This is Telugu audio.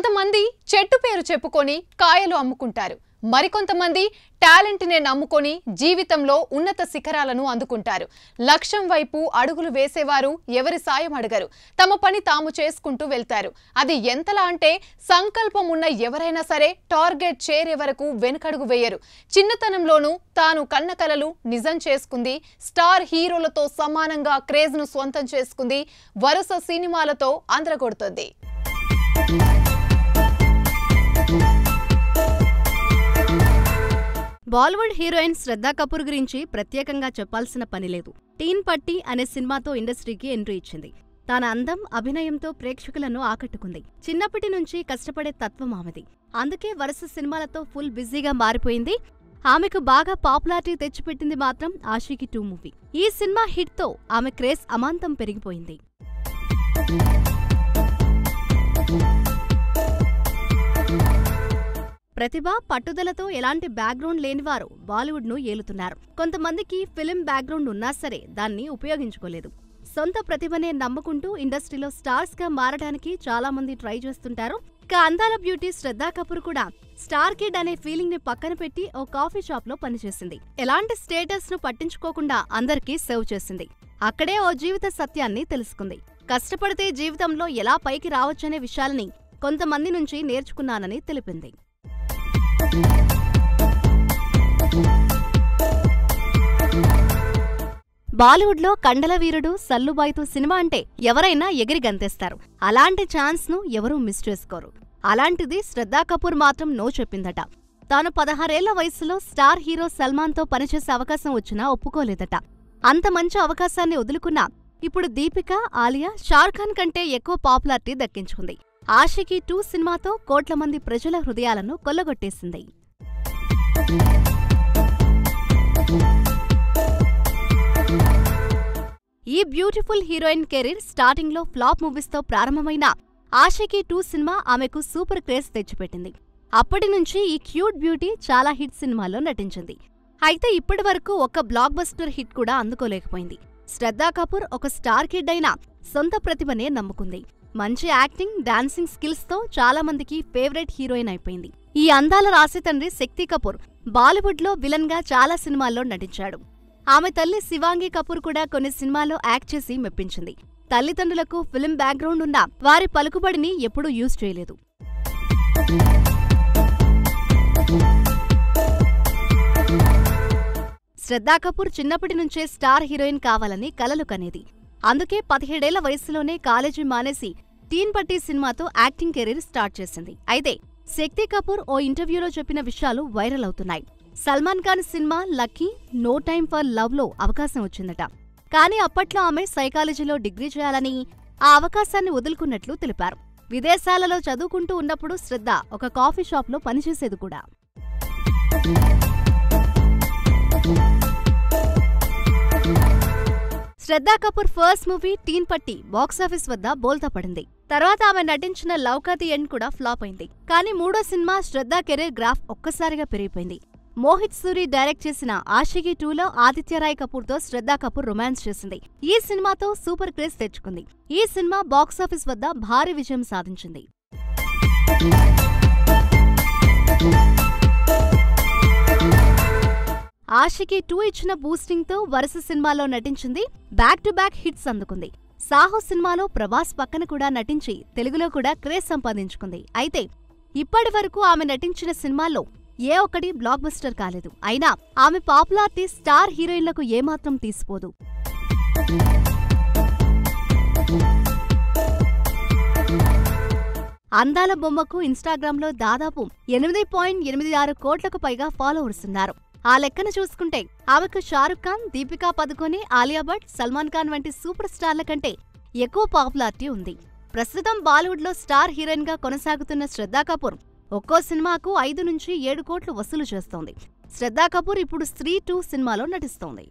కొంతమంది చెట్టు పేరు చెప్పుకొని కాయలు అమ్ముకుంటారు. మరికొంతమంది టాలెంట్ నే నమ్ముకొని జీవితంలో ఉన్నత శిఖరాలను అందుకుంటారు. లక్ష్యం వైపు అడుగులు వేసేవారు ఎవరి సాయం అడగరు. తమ పని తాము చేసుకుంటూ వెళ్తారు. అది ఎంతలా అంటే సంకల్పం ఉన్న ఎవరైనా సరే టార్గెట్ చేరే వరకు వెనుకడుగు వేయరు. చిన్నతనంలోనూ తాను కన్న కలలు నిజం చేసుకుంది. స్టార్ హీరోలతో సమానంగా క్రేజ్ ను సొంతం చేసుకుంది. వరుస సినిమాలతో అందరగొడుతోంది. బాలీవుడ్ హీరోయిన్ శ్రద్ధా కపూర్ గురించి ప్రత్యేకంగా చెప్పాల్సిన పని లేదు. టీన్ పట్టి అనే సినిమాతో ఇండస్ట్రీకి ఎంట్రీ ఇచ్చింది. తన అందం, అభినయంతో ప్రేక్షకులను ఆకట్టుకుంది. చిన్నప్పటి నుంచి కష్టపడే తత్వం ఆమెది. అందుకే వరుస సినిమాలతో ఫుల్ బిజీగా మారిపోయింది. ఆమెకు బాగా పాపులారిటీ తెచ్చిపెట్టింది మాత్రం ఆషికీ 2 మూవీ. ఈ సినిమా హిట్తో ఆమె క్రేజ్ అమాంతం పెరిగిపోయింది. ప్రతిభ, పట్టుదలతో ఎలాంటి బ్యాక్గ్రౌండ్ లేనివారు బాలీవుడ్ను ఏలుతున్నారు. కొంతమందికి ఫిల్మ్ బ్యాక్గ్రౌండ్ ఉన్నా సరే దాన్ని ఉపయోగించుకోలేదు. సొంత ప్రతిభనే నమ్ముకుంటూ ఇండస్ట్రీలో స్టార్స్గా మారడానికి చాలా మంది ట్రై చేస్తుంటారు. ఇక అందాల బ్యూటీ శ్రద్ధా కపూర్ కూడా స్టార్ కిడ్ అనే ఫీలింగ్ ని పక్కన పెట్టి ఓ కాఫీ షాప్ లో పనిచేసింది. ఎలాంటి స్టేటస్ ను పట్టించుకోకుండా అందరికీ సర్వ్ చేసింది. అక్కడే ఓ జీవిత సత్యాన్ని తెలుసుకుంది. కష్టపడితే జీవితంలో ఎలా పైకి రావచ్చనే విషయాలని కొంతమంది నుంచి నేర్చుకున్నానని తెలిపింది. బాలీవుడ్లో కండలవీరుడు సల్లుబాయ్తో సినిమా అంటే ఎవరైనా ఎగిరి గంతేస్తారు. అలాంటి ఛాన్స్ ను ఎవరూ మిస్ చేసుకోరు. అలాంటిది శ్రద్ధా కపూర్ మాత్రం నో చెప్పిందట. తాను 16 ఏళ్ల వయసులో స్టార్ హీరో సల్మాన్తో పనిచేసే అవకాశం వచ్చినా ఒప్పుకోలేదట. అంత మంచి అవకాశాన్ని వదులుకున్నా ఇప్పుడు దీపిక, ఆలియా, షారుఖ్ ఖాన్ కంటే ఎక్కువ పాపులారిటీ దక్కించుకుంది. ఆషికీ 2 సినిమాతో కోట్ల మంది ప్రజల హృదయాలను కొల్లగొట్టేసింది. ఈ బ్యూటిఫుల్ హీరోయిన్ కెరీర్ స్టార్టింగ్లో ఫ్లాప్ మూవీస్తో ప్రారంభమైన ఆషికీ 2 సినిమా ఆమెకు సూపర్ క్రేజ్ తెచ్చిపెట్టింది. అప్పటి నుంచి ఈ క్యూట్ బ్యూటీ చాలా హిట్ సినిమాల్లో నటించింది. అయితే ఇప్పటి వరకు ఒక్క బ్లాక్ బస్టర్ హిట్ కూడా అందుకోలేకపోయింది. శ్రద్ధా కపూర్ ఒక స్టార్ కిడ్ అయినా సొంత ప్రతిభనే నమ్ముకుంది. మంచి యాక్టింగ్, డాన్సింగ్ స్కిల్స్తో చాలా మందికి ఫేవరెట్ హీరోయిన్ అయిపోయింది. ఈ అందాల రాశితండ్రి శక్తి కపూర్ బాలీవుడ్లో విలన్గా చాలా సినిమాల్లో నటించాడు. ఆమె తల్లి శివాంగి కపూర్ కూడా కొన్ని సినిమాల్లో యాక్ట్ చేసి మెప్పించింది. తల్లిదండ్రులకు ఫిల్మ్ బ్యాక్గ్రౌండ్ ఉన్నా వారి పలుకుబడిని ఎప్పుడూ యూజ్ చేయలేదు. శ్రద్ధా కపూర్ చిన్నప్పటి నుంచే స్టార్ హీరోయిన్ కావాలని కలలు కనేది. అందుకే 17 ఏళ్ల వయసులోనే కాలేజీ మానేసి టీన్ పట్టి సినిమాతో యాక్టింగ్ కెరీర్ స్టార్ట్ చేసింది. అయితే శక్తి కపూర్ ఓ ఇంటర్వ్యూలో చెప్పిన విషయాలు వైరల్ అవుతున్నాయి. Salman Khan cinema Lucky, No Time for Love లో అవకాశం వచ్చిందట. కానీ అప్పట్లో ఆమె సైకాలజీలో డిగ్రీ చేయాలని ఆ అవకాశాన్ని వదులుకున్నట్లు తెలిపారు. విదేశాలలో చదువుకుంటూ ఉన్నప్పుడు శ్రద్ధ ఒక కాఫీ షాప్లో పనిచేసేది కూడా. శ్రద్ధా కపూర్ ఫస్ట్ మూవీ టీన్ పట్టి బాక్సాఫీస్ వద్ద బోల్తా పడింది. తర్వాత ఆమె నటించిన లవ్ కా ది ఎండ్ కూడా ఫ్లాప్ అయింది. కానీ మూడో సినిమా శ్రద్ధా కెరీర్ గ్రాఫ్ ఒక్కసారిగా పెరిగిపోయింది. మోహిత్ సూరి డైరెక్ట్ చేసిన ఆషికీ 2లో ఆదిత్యరాయ్ కపూర్తో శ్రద్ధా కపూర్ రొమాన్స్ చేసింది. ఈ సినిమాతో సూపర్ క్రేజ్ తెచ్చుకుంది. ఈ సినిమా బాక్సాఫీస్ వద్ద భారీ విజయం సాధించింది. ఆషికీ 2 ఇచ్చిన బూస్టింగ్ తో వరుస సినిమాల్లో నటించింది. బ్యాక్ టు బ్యాక్ హిట్స్ అందుకుంది. సాహో సినిమాలో ప్రభాస్ పక్కన కూడా నటించి తెలుగులో కూడా క్రేజ్ సంపాదించుకుంది. అయితే ఇప్పటి వరకు ఆమె నటించిన సినిమాల్లో ఏ ఒక్కటి బ్లాక్ బస్టర్ కాలేదు. అయినా ఆమె పాపులారిటీ స్టార్ హీరోయిన్లకు ఏమాత్రం తీసిపోదు. అందాల బొమ్మకు ఇన్స్టాగ్రామ్లో దాదాపు 8.86 కోట్లకు పైగా ఫాలోవర్స్ ఉన్నారు. ఆ లెక్కన చూసుకుంటే ఆమెకు షారుఖ్ ఖాన్, దీపికా పదుకొనె, ఆలియా భట్, సల్మాన్ ఖాన్ వంటి సూపర్ స్టార్ల కంటే ఎక్కువ పాపులారిటీ ఉంది. ప్రస్తుతం బాలీవుడ్లో స్టార్ హీరోయిన్ గా కొనసాగుతున్న శ్రద్ధా కపూర్ ఒక్కో సినిమాకు 5 నుంచి 7 కోట్లు వసూలు చేస్తోంది. శ్రద్ధా కపూర్ ఇప్పుడు స్త్రీ 2 సినిమాలో నటిస్తోంది.